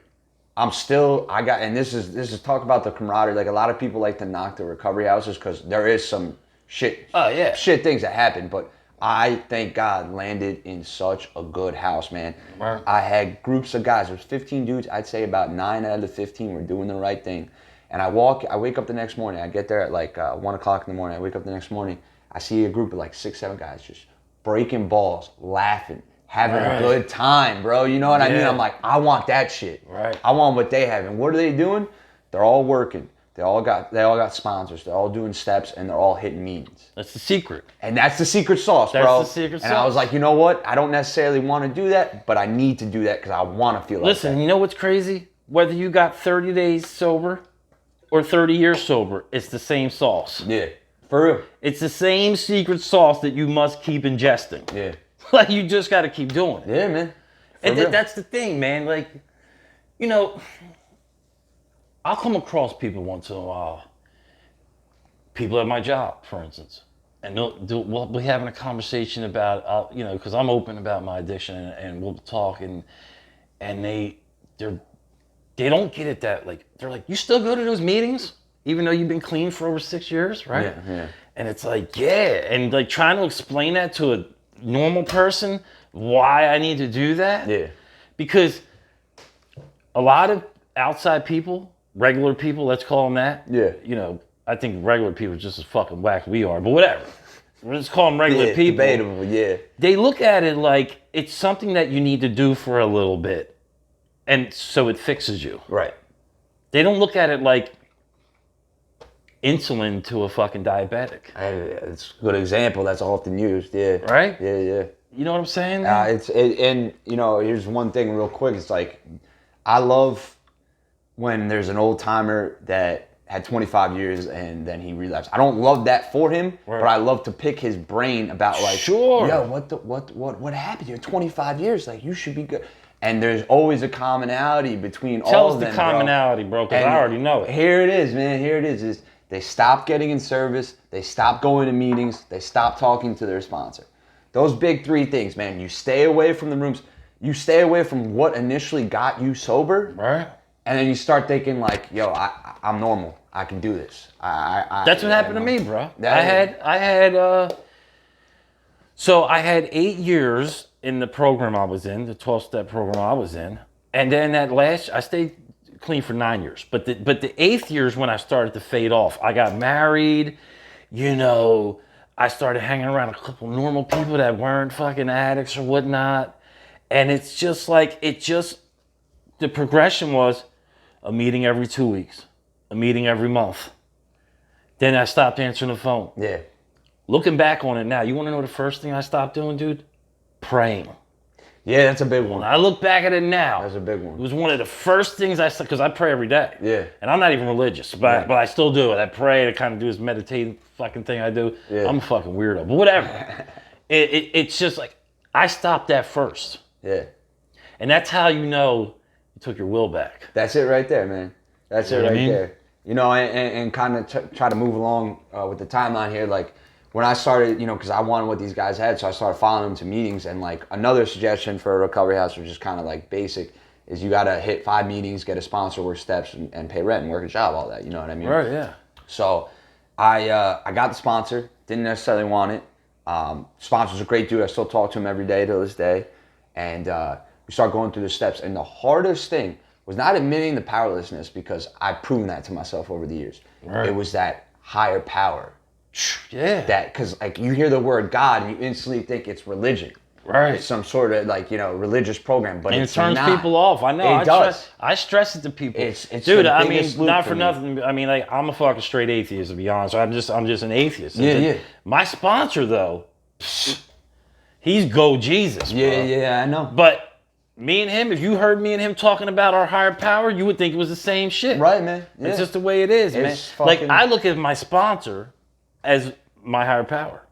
And this is talk about the camaraderie. Like, a lot of people like to knock the recovery houses because there is some shit things that happen, but I, thank God, landed in such a good house, man. Right. I had groups of guys. There was 15 dudes. I'd say about 9 out of the 15 were doing the right thing. And I wake up the next morning. I get there at like 1 o'clock in the morning. I wake up the next morning. I see a group of like 6, 7 guys just breaking balls, laughing, having a good time, bro. You know what I mean? I'm like, I want that shit. Right. I want what they have. And what are they doing? They're all working. They all got sponsors. They're all doing steps, and they're all hitting meetings. That's the secret. And that's the secret sauce, bro. That's the secret sauce. And I was like, you know what? I don't necessarily want to do that, but I need to do that because I want to feel like that. Listen, you know what's crazy? Whether you got 30 days sober or 30 years sober, it's the same sauce. Yeah, for real. It's the same secret sauce that you must keep ingesting. Yeah. Like, you just got to keep doing it. Yeah, man. And that's the thing, man. Like, you know, I'll come across people once in a while. People at my job, for instance. And we'll be having a conversation about, you know, because I'm open about my addiction, and we'll talk, and they don't get it that, like, they're like, you still go to those meetings? Even though you've been clean for over 6 years, right? Yeah. And it's like, yeah. And like trying to explain that to a normal person, why I need to do that. Yeah. Because a lot of outside people, regular people, let's call them that. Yeah. You know, I think regular people are just as fucking whack we are, but whatever. Let's call them regular people. Debatable, yeah. They look at it like it's something that you need to do for a little bit, and so it fixes you. Right. They don't look at it like insulin to a fucking diabetic. It's a good example that's often used, yeah. Right? Yeah. You know what I'm saying? And you know, here's one thing real quick. It's like, I love when there's an old timer that had 25 years and then he relapsed. I don't love that for him, but I love to pick his brain about, like, sure, yo, what happened? You're 25 years, like, you should be good. And there's always a commonality between all of them. Tell us the commonality, bro, because I already know it. Here it is, man. Here it is they stop getting in service, they stop going to meetings, they stop talking to their sponsor. Those big 3 things, man. You stay away from the rooms, you stay away from what initially got you sober, right? And then you start thinking, like, yo, I'm normal. I can do this. That's what happened to me, bro. So I had 8 years in the program I was in, the 12-step program I was in. And then I stayed clean for 9 years. But the 8th year is when I started to fade off. I got married, you know, I started hanging around a couple normal people that weren't fucking addicts or whatnot. And it's just like, the progression was a meeting every 2 weeks, a meeting every month. Then I stopped answering the phone. Yeah. looking back on it now, you want to know the first thing I stopped doing, dude? Praying. Yeah, that's a big one. When I look back at it now, That's a big it one. was one of the first things I said, because I pray every day. Yeah. And I'm not even religious, but I still do it. I pray to kind of do this meditative fucking thing I do. Yeah. I'm a fucking weirdo, but whatever. It's just like, I stopped that first. Yeah. And that's how you know you took your will back. That's it right there, man. That's You it know what right I mean? there. You know, and kind of try to move along with the timeline here. Like when I started, you know, because I wanted what these guys had, so I started following them to meetings. And like another suggestion for a recovery house, which is kind of like basic, is you got to hit 5 meetings, get a sponsor, work steps, and pay rent and work a job, all that. You know what I mean? Right, yeah. So I got the sponsor, didn't necessarily want it. Sponsor's a great dude. I still talk to him every day to this day. And we start going through the steps. And the hardest thing was not admitting the powerlessness, because I've proven that to myself over the years. Right. It was that higher power. Yeah. That, because like you hear the word God and you instantly think it's religion. Right. It's some sort of like, you know, religious program, but And it it's turns not. people off. I know. It does. I stress it to people. It's Dude, the I mean, biggest loop not for for me. nothing. I mean, like, I'm a fucking straight atheist, to be honest. I'm just an atheist. Yeah, yeah. My sponsor, though, he's go Jesus, bro. Yeah, I know. But me and him, if you heard me and him talking about our higher power, you would think it was the same shit. Right, man. Yeah. It's just the way it is, man. It's Like, fucking- I look at my sponsor as my higher power.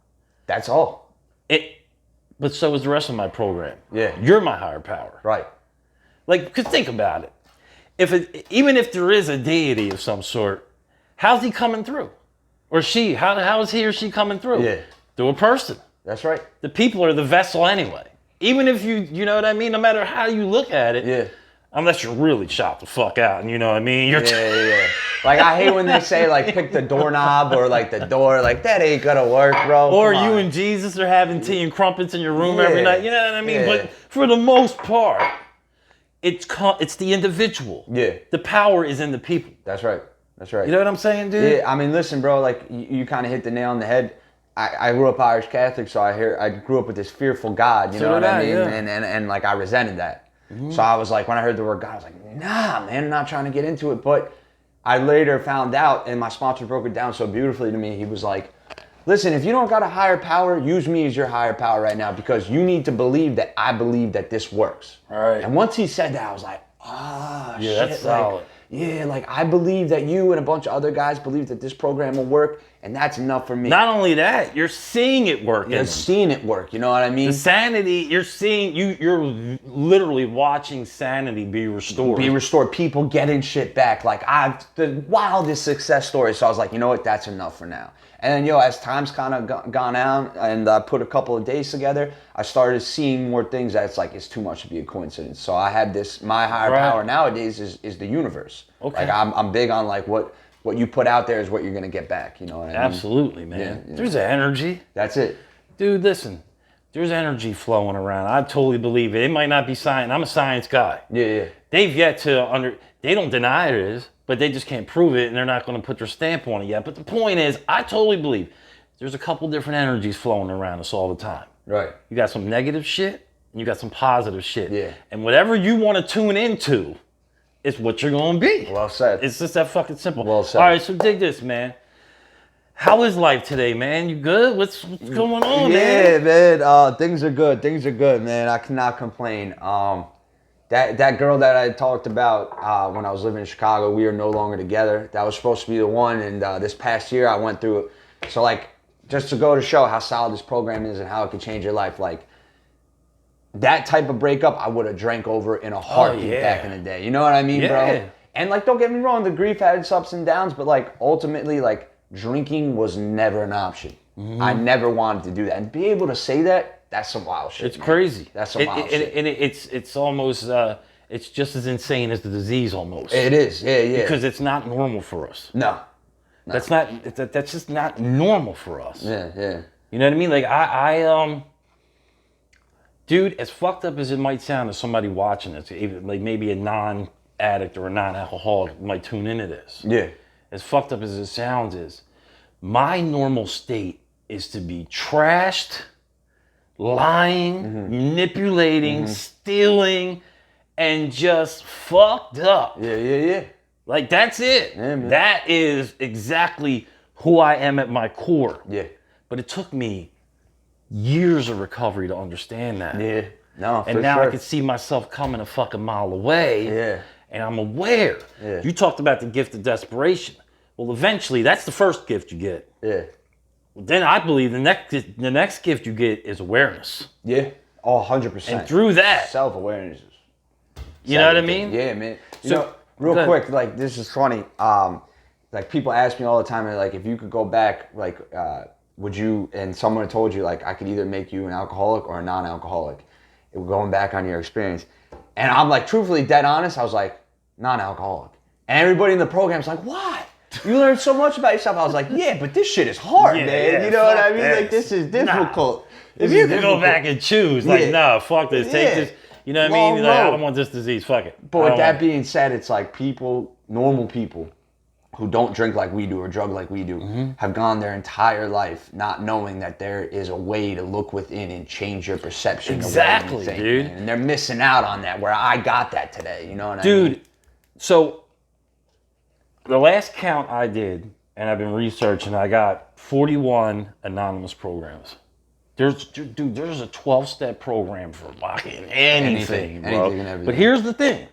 That's all. But so is the rest of my program. Yeah. You're my higher power. Right. Like, because think about it. Even if there is a deity of some sort, how's he coming through? Or she? How is he or she coming through? Yeah. Through a person. That's right. The people are the vessel anyway. Even if you know what I mean? No matter how you look at it. Yeah. Unless you're really shot the fuck out, and you know what I mean? You're Yeah. Like, I hate when they say, like, pick the doorknob or, like, the door. Like, that ain't gonna work, bro. Or Come you on. and Jesus are having tea and crumpets in your room every Yeah. night. You know what I mean? Yeah. But for the most part, it's the individual. Yeah. The power is in the people. That's right. That's right. You know what I'm saying, dude? Yeah, I mean, listen, bro, like, you kind of hit the nail on the head. I grew up Irish Catholic, so I grew up with this fearful God, you So know what did I I, mean? yeah. And like, I resented that. So I was like, when I heard the word God, I was like, nah, man, I'm not trying to get into it. But I later found out, and my sponsor broke it down so beautifully to me. He was like, listen, if you don't got a higher power, use me as your higher power right now, because you need to believe that I believe that this works. Right. And once he said that, I was like, shit. that's solid. Yeah, like, I believe that you and a bunch of other guys believe that this program will work, and that's enough for me. Not only that, you're seeing it work. You're seeing it work, you know what I mean? The sanity, you're literally watching sanity be restored. Be restored, people getting shit back. Like, the wildest success stories. So I was like, you know what, that's enough for now. And then, as time's kind of gone out and I put a couple of days together, I started seeing more things that's like, it's too much to be a coincidence. So I had my higher power nowadays is the universe. Okay. Like, I'm big on like what you put out there is what you're going to get back. You know what I mean? Absolutely, man. Yeah. There's energy. That's it. Dude, listen. There's energy flowing around. I totally believe it. It might not be science. I'm a science guy. Yeah. They've yet to they don't deny it is, but they just can't prove it, and they're not going to put their stamp on it yet. But the point is, I totally believe there's a couple different energies flowing around us all the time. Right. You got some negative shit, and you got some positive shit. Yeah. And whatever you want to tune into is what you're going to be. Well said. It's just that fucking simple. Well said. All right, so dig this, man. How is life today, man? You good? What's going on, man? Yeah, man. Things are good. Things are good, man. I cannot complain. That girl that I talked about when I was living in Chicago, we are no longer together. That was supposed to be the one, and this past year I went through it. So, like, just to go to show how solid this program is and how it can change your life, like, that type of breakup I would have drank over in a heartbeat back in the day. You know what I mean, bro? And, like, don't get me wrong, the grief had its ups and downs, but, like, ultimately, like, drinking was never an option. I never wanted to do that. And be able to say that, that's some wild shit. It's crazy. That's some wild shit. And it's almost, it's just as insane as the disease almost. It is, yeah. Because it's not normal for us. No. That's just not normal for us. Yeah. You know what I mean? Like, I dude, as fucked up as it might sound to somebody watching this, even like maybe a non-addict or a non-alcoholic might tune into this. Yeah. As fucked up as it sounds is, my normal state is to be trashed, lying, manipulating, stealing, and just fucked up. Yeah. Like, that's it. Yeah, man. That is exactly who I am at my core. Yeah. But it took me years of recovery to understand that. Yeah. No, And now I can see myself coming a fucking mile away. Yeah. And I'm aware. Yeah. You talked about the gift of desperation. Well, eventually, that's the first gift you get. Yeah. Then I believe the next gift you get is awareness. Yeah. Oh, 100%. And through that, self-awareness is you know what I mean? Yeah, man. You So, know, real quick, like, this is funny. Like, people ask me all the time, like, if you could go back, like, would you, and someone told you, like, I could either make you an alcoholic or a non-alcoholic, going back on your experience. And I'm, like, truthfully dead honest, I was like, non-alcoholic. And everybody in the program's like, why? You learned so much about yourself. I was like, yeah, but this shit is hard, man. Yeah, you know what I mean? this. Like, this is difficult. Nah. If you could go back and choose, like, no, fuck this, take this. You know what I mean? Like, I don't want this disease. Fuck it. But with that being said, it's like people, normal people, who don't drink like we do or drug like we do, have gone their entire life not knowing that there is a way to look within and change your perception. Exactly, of what you think, dude. Man. And they're missing out on that. Where I got that today. You know what I mean? Dude, so the last count I did, and I've been researching, I got 41 anonymous programs. There's a 12-step program for fucking anything, bro. Anything and everything. But here's the thing.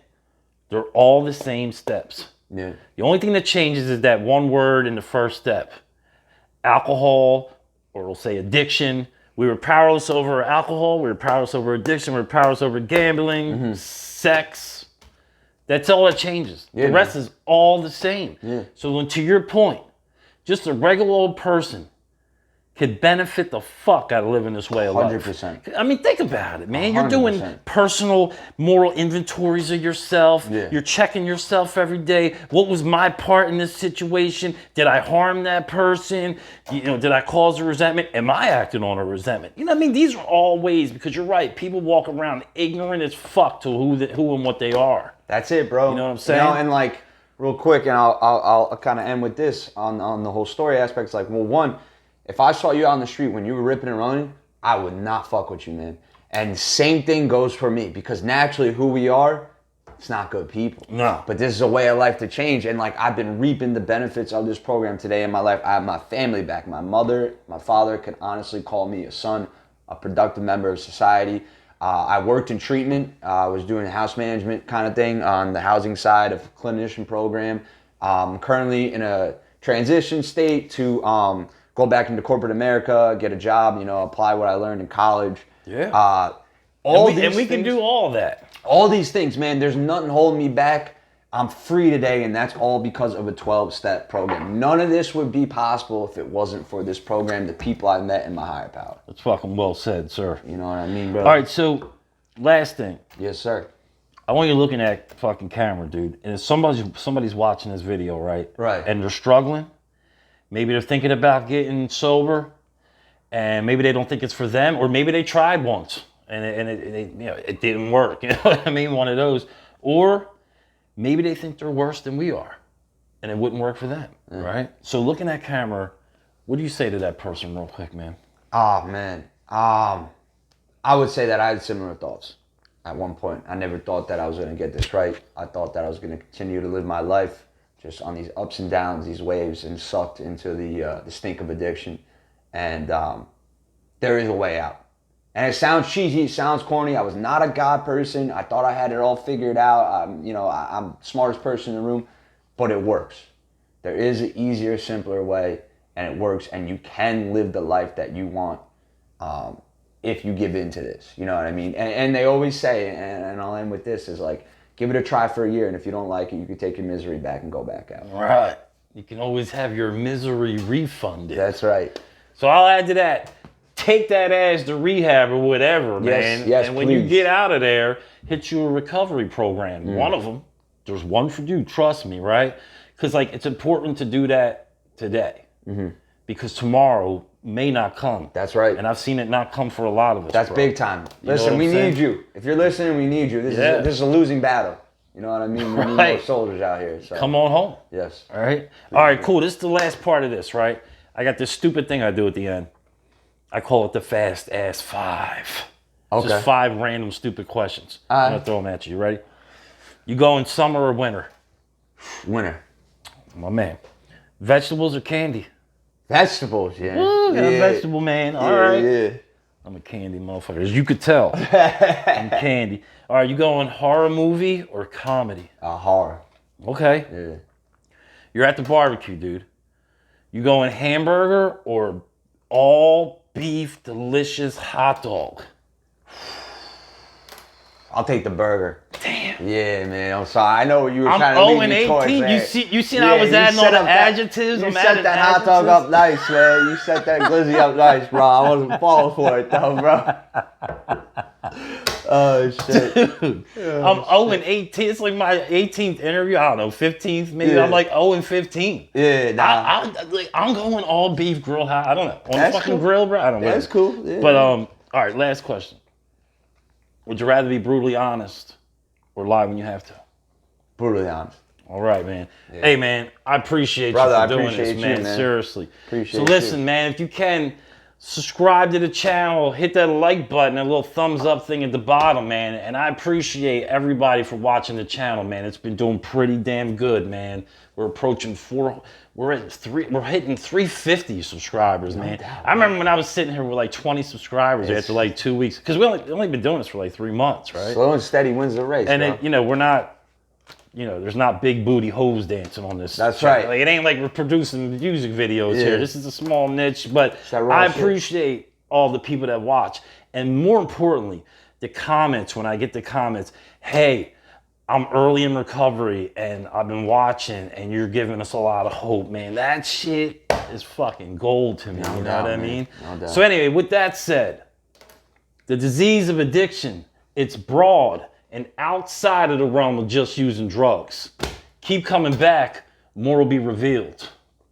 They're all the same steps. Yeah. The only thing that changes is that one word in the first step. Alcohol, or we'll say addiction. We were powerless over alcohol. We were powerless over addiction. We were powerless over gambling, sex. That's all that changes. Yeah, the rest is all the same. Yeah. So when, to your point, just a regular old person could benefit the fuck out of living this way of life. 100%. I mean, think about it, man. You're 100%. doing personal moral inventories of yourself. Yeah. You're checking yourself every day. What was my part in this situation? Did I harm that person? You know, did I cause a resentment? Am I acting on a resentment? You know what I mean? These are all ways, because you're right. People walk around ignorant as fuck to who and what they are. That's it, bro. You know what I'm saying? You know, and like, real quick, and I'll kind of end with this on the whole story aspects. Like, well, one, if I saw you out on the street when you were ripping and running, I would not fuck with you, man. And same thing goes for me, because naturally who we are, it's not good people. No. But this is a way of life to change. And like, I've been reaping the benefits of this program today in my life. I have my family back. My mother, my father can honestly call me a son, a productive member of society. I worked in treatment. I was doing house management kind of thing on the housing side of clinician program. Currently in a transition state to go back into corporate America, get a job, you know, apply what I learned in college. Yeah. And we can do all that. All these things, man. There's nothing holding me back. I'm free today, and that's all because of a 12-step program. None of this would be possible if it wasn't for this program, the people I met, and my higher power. That's fucking well said, sir. You know what I mean, bro? All right, so last thing. Yes, sir. I want you looking at fucking camera, dude. And if somebody's watching this video, right? Right. And they're struggling. Maybe they're thinking about getting sober, and maybe they don't think it's for them, or maybe they tried once and it didn't work. You know what I mean? One of those. Or maybe they think they're worse than we are, and it wouldn't work for them, right? So looking at camera, what do you say to that person real quick, man? Oh, man. I would say that I had similar thoughts at one point. I never thought that I was going to get this right. I thought that I was going to continue to live my life just on these ups and downs, these waves, and sucked into the stink of addiction. And there is a way out. And it sounds cheesy, it sounds corny. I was not a God person. I thought I had it all figured out. I'm the smartest person in the room, but it works. There is an easier, simpler way, and it works. And you can live the life that you want if you give in to this. You know what I mean? And they always say, and I'll end with this, is like, give it a try for a year, and if you don't like it, you can take your misery back and go back out. Right. You can always have your misery refunded. That's right. So I'll add to that. Take that ass to rehab or whatever, man. Yes, and when please. you get out of there, hit you a recovery program. One of them. There's one for you. Trust me, right? Because like it's important to do that today. Because tomorrow may not come. That's right. And I've seen it not come for a lot of us. That's bro. big time. You know Listen, what we I'm saying? need you. If you're listening, we need you. This is a losing battle. You know what I mean? We need more soldiers out here. So. Come on home. Yes. All right. All right, cool. This is the last part of this, right? I got this stupid thing I do at the end. I call it the fast ass 5. Okay. Just 5 random stupid questions. All right. I'm gonna throw them at you. You ready? You go in summer or winter? Winner. My man. Vegetables or candy? Vegetables, yeah. Woo! okay, I'm a vegetable man. All right. Yeah. I'm a candy motherfucker, as you could tell. I'm candy. All right, you going horror movie or comedy? Horror. Okay. Yeah. You're at the barbecue, dude. You going hamburger or all beef delicious hot dog? I'll take the burger. Damn. Yeah, man. I'm sorry. I know what you were I'm trying to 0 lead and me 18. towards. You see I was adding all the adjectives. You set that hot dog up nice, man. You set that glizzy up nice, bro. I wasn't falling for it though, bro. Oh shit. Dude, I'm 0 and 18. It's like my 18th interview. I don't know, 15th maybe. Yeah. I'm like 0 and 15. Yeah, nah. I'm going all beef grill hot. I don't know. On the fucking grill, bro. I don't know. That's cool. Yeah. But all right, last question. Would you rather be brutally honest or lie when you have to? Brutally honest. All right, man. Yeah. Hey, man, I appreciate you for doing this, man. Seriously. Appreciate so listen, man, if you can, subscribe to the channel, hit that like button, that little thumbs up thing at the bottom, man. And I appreciate everybody for watching the channel, man. It's been doing pretty damn good, man. We're approaching we're hitting 350 subscribers, man. I remember when I was sitting here with like 20 subscribers after like 2 weeks, because we only been doing this for like 3 months, right? Slow and steady wins the race. And then, we're not, there's not big booty hoes dancing on this. That's right. Like, it ain't like we're producing music videos here. This is a small niche, but I appreciate all the people that watch. And more importantly, the comments, when I get the comments, hey, I'm early in recovery and I've been watching and you're giving us a lot of hope, man. That shit is fucking gold to me, you know what I mean? No doubt. So anyway, with that said, the disease of addiction, it's broad and outside of the realm of just using drugs. Keep coming back, more will be revealed.